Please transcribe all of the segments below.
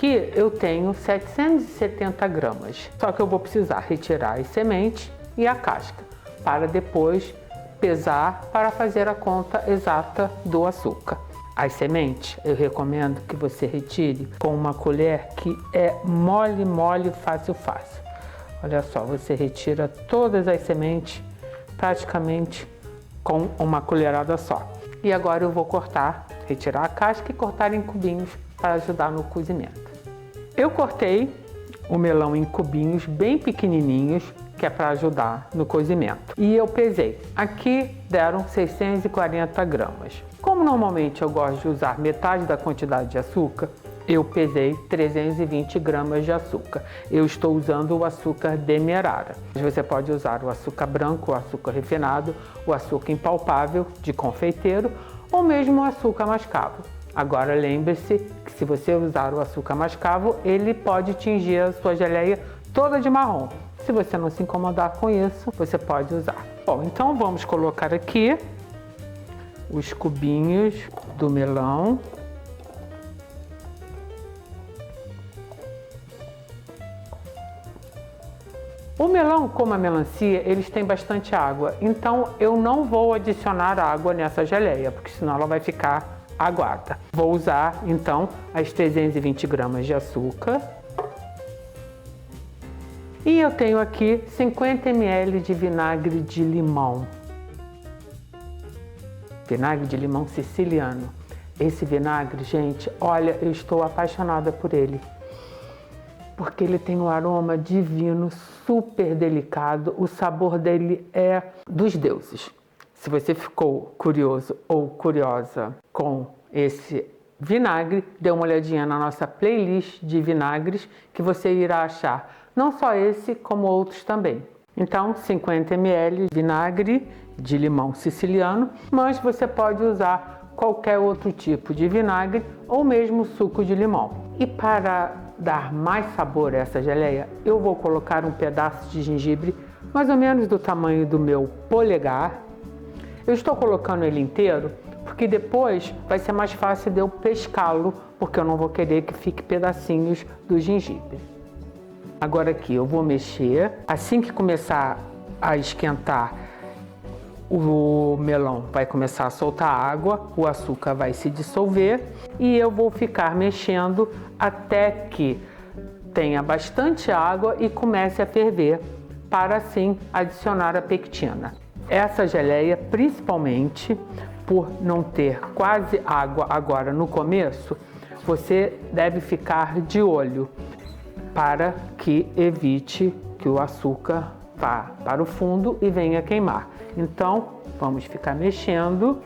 Aqui eu tenho 770 gramas, só que eu vou precisar retirar as sementes e a casca, para depois pesar para fazer a conta exata do açúcar. As sementes eu recomendo que você retire com uma colher que é mole, mole, fácil, fácil. Olha só, você retira todas as sementes praticamente com uma colherada só. E agora eu vou retirar a casca e cortar em cubinhos para ajudar no cozimento. Eu cortei o melão em cubinhos bem pequenininhos, que é para ajudar no cozimento. E eu pesei. Aqui deram 640 gramas. Como normalmente eu gosto de usar metade da quantidade de açúcar, eu pesei 320 gramas de açúcar. Eu estou usando o açúcar demerara. Você pode usar o açúcar branco, o açúcar refinado, o açúcar impalpável de confeiteiro ou mesmo o açúcar mascavo. Agora lembre-se que se você usar o açúcar mascavo, ele pode tingir a sua geleia toda de marrom. Se você não se incomodar com isso, você pode usar. Bom, então vamos colocar aqui os cubinhos do melão. O melão, como a melancia, eles têm bastante água, então eu não vou adicionar água nessa geleia, porque senão ela vai ficar aguada. Vou usar, então, as 320 gramas de açúcar. E eu tenho aqui 50 ml de vinagre de limão. Vinagre de limão siciliano. Esse vinagre, gente, olha, eu estou apaixonada por ele. Porque ele tem um aroma divino, super delicado. O sabor dele é dos deuses. Se você ficou curioso ou curiosa com esse vinagre, dê uma olhadinha na nossa playlist de vinagres que você irá achar não só esse, como outros também. Então, 50 ml de vinagre de limão siciliano, mas você pode usar qualquer outro tipo de vinagre ou mesmo suco de limão. E para dar mais sabor a essa geleia, eu vou colocar um pedaço de gengibre, mais ou menos do tamanho do meu polegar. Eu estou colocando ele inteiro porque depois vai ser mais fácil de eu pescá-lo, porque eu não vou querer que fique pedacinhos do gengibre. Agora aqui eu vou mexer. Assim que começar a esquentar, o melão vai começar a soltar água, o açúcar vai se dissolver e eu vou ficar mexendo até que tenha bastante água e comece a ferver, para assim adicionar a pectina. Essa geleia, principalmente por não ter quase água agora no começo, você deve ficar de olho para que evite que o açúcar vá para o fundo e venha queimar. Então, vamos ficar mexendo.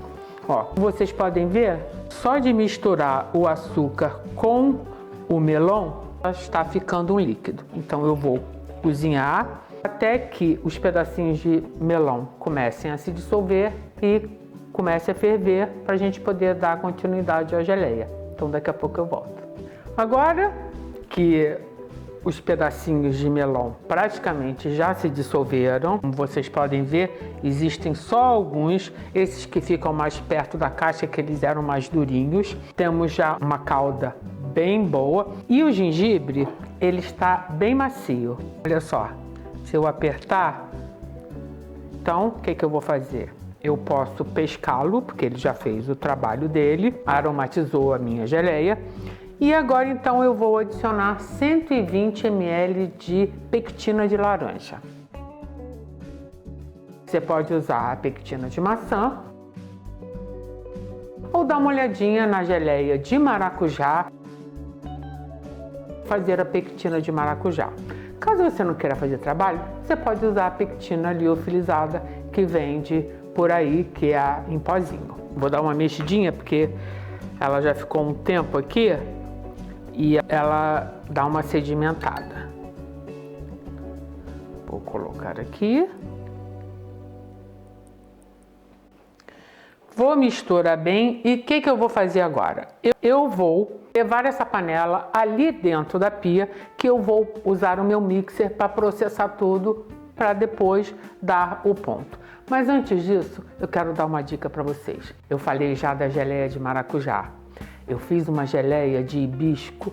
Ó, vocês podem ver, só de misturar o açúcar com o melão, está ficando um líquido. Então, eu vou cozinhar até que os pedacinhos de melão comecem a se dissolver e comece a ferver, para a gente poder dar continuidade à geleia. Então, daqui a pouco eu volto. Agora que os pedacinhos de melão praticamente já se dissolveram, como vocês podem ver, existem só alguns, esses que ficam mais perto da casca, que eles eram mais durinhos. Temos já uma calda bem boa e o gengibre, ele está bem macio. Olha só, se eu apertar, então o que eu vou fazer? Eu posso pescá-lo, porque ele já fez o trabalho dele, aromatizou a minha geleia. E agora então eu vou adicionar 120 ml de pectina de laranja. Você pode usar a pectina de maçã ou dar uma olhadinha na geleia de maracujá, fazer a pectina de maracujá. Caso você não queira fazer trabalho, você pode usar a pectina liofilizada que vende por aí, que é em pozinho. Vou dar uma mexidinha porque ela já ficou um tempo aqui e ela dá uma sedimentada. Vou colocar aqui. Vou misturar bem e o que eu vou fazer agora? Eu vou levar essa panela ali dentro da pia, que eu vou usar o meu mixer para processar tudo, para depois dar o ponto. Mas antes disso, eu quero dar uma dica para vocês. Eu falei já da geleia de maracujá. Eu fiz uma geleia de hibisco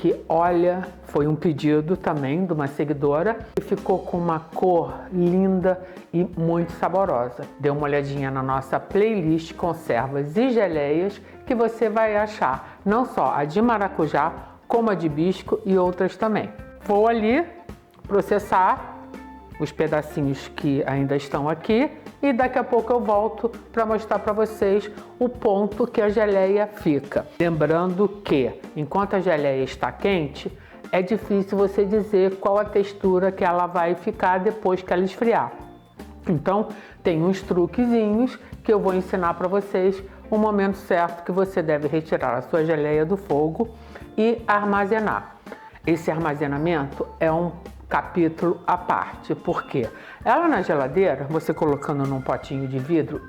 que, olha, foi um pedido também de uma seguidora e ficou com uma cor linda e muito saborosa. Dê uma olhadinha na nossa playlist conservas e geleias que você vai achar não só a de maracujá, como a de hibisco e outras também. Vou ali processar os pedacinhos que ainda estão aqui e daqui a pouco eu volto para mostrar para vocês o ponto que a geleia fica. Lembrando que, enquanto a geleia está quente, é difícil você dizer qual a textura que ela vai ficar depois que ela esfriar. Então, tem uns truquezinhos que eu vou ensinar para vocês o momento certo que você deve retirar a sua geleia do fogo e armazenar. Esse armazenamento é um capítulo à parte, porque ela na geladeira, você colocando num potinho de vidro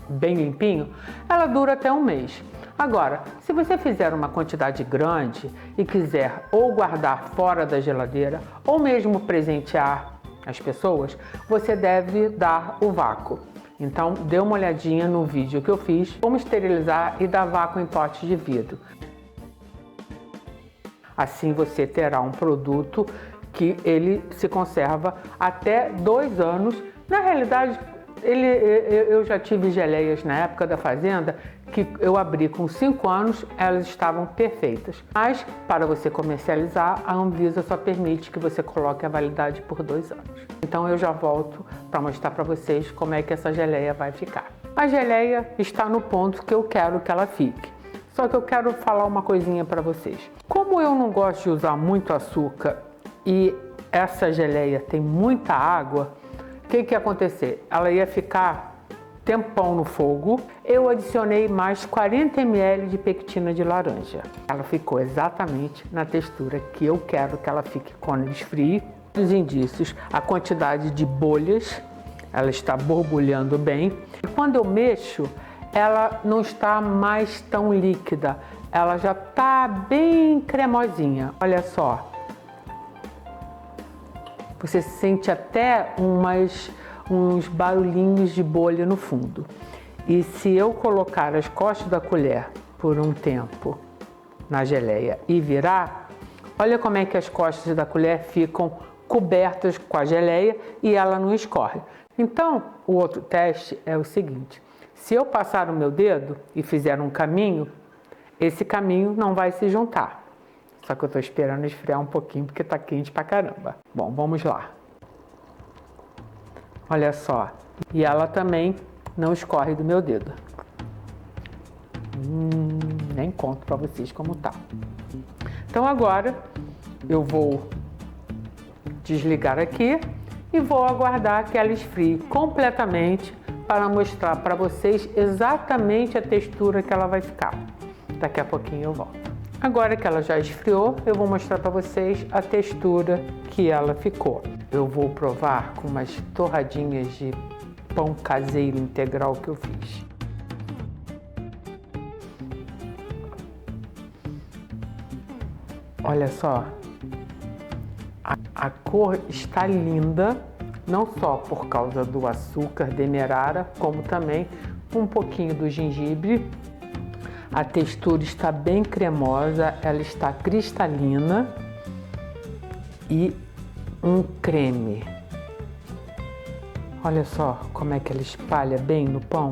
bem limpinho, ela dura até um mês. Agora, se você fizer uma quantidade grande e quiser ou guardar fora da geladeira ou mesmo presentear as pessoas, você deve dar o vácuo. Então, dê uma olhadinha no vídeo que eu fiz, como esterilizar e dar vácuo em pote de vidro. Assim você terá um produto que ele se conserva até 2 anos. Na realidade, eu já tive geleias na época da fazenda que eu abri com 5 anos, elas estavam perfeitas. Mas para você comercializar, a Anvisa só permite que você coloque a validade por 2 anos. Então eu já volto para mostrar para vocês como é que essa geleia vai ficar. A geleia está no ponto que eu quero que ela fique. Só que eu quero falar uma coisinha para vocês. Como eu não gosto de usar muito açúcar e essa geleia tem muita água, o que ia acontecer? Ela ia ficar tempão no fogo. Eu adicionei mais 40 ml de pectina de laranja. Ela ficou exatamente na textura que eu quero que ela fique quando esfrie. Os indícios, a quantidade de bolhas, ela está borbulhando bem. E quando eu mexo, ela não está mais tão líquida, ela já está bem cremosinha. Olha só, você sente até uns barulhinhos de bolha no fundo. E se eu colocar as costas da colher por um tempo na geleia e virar, olha como é que as costas da colher ficam cobertas com a geleia e ela não escorre. Então, o outro teste é o seguinte: se eu passar o meu dedo e fizer um caminho, esse caminho não vai se juntar. Só que eu estou esperando esfriar um pouquinho porque está quente pra caramba. Bom, vamos lá. Olha só. E ela também não escorre do meu dedo. Nem conto para vocês como tá. Então agora eu vou desligar aqui e vou aguardar que ela esfrie completamente para mostrar para vocês exatamente a textura que ela vai ficar. Daqui a pouquinho eu volto. Agora que ela já esfriou, eu vou mostrar para vocês a textura que ela ficou. Eu vou provar com umas torradinhas de pão caseiro integral que eu fiz. Olha só, a cor está linda, não só por causa do açúcar demerara, como também um pouquinho do gengibre. A textura está bem cremosa, ela está cristalina e um creme. Olha só como é que ela espalha bem no pão.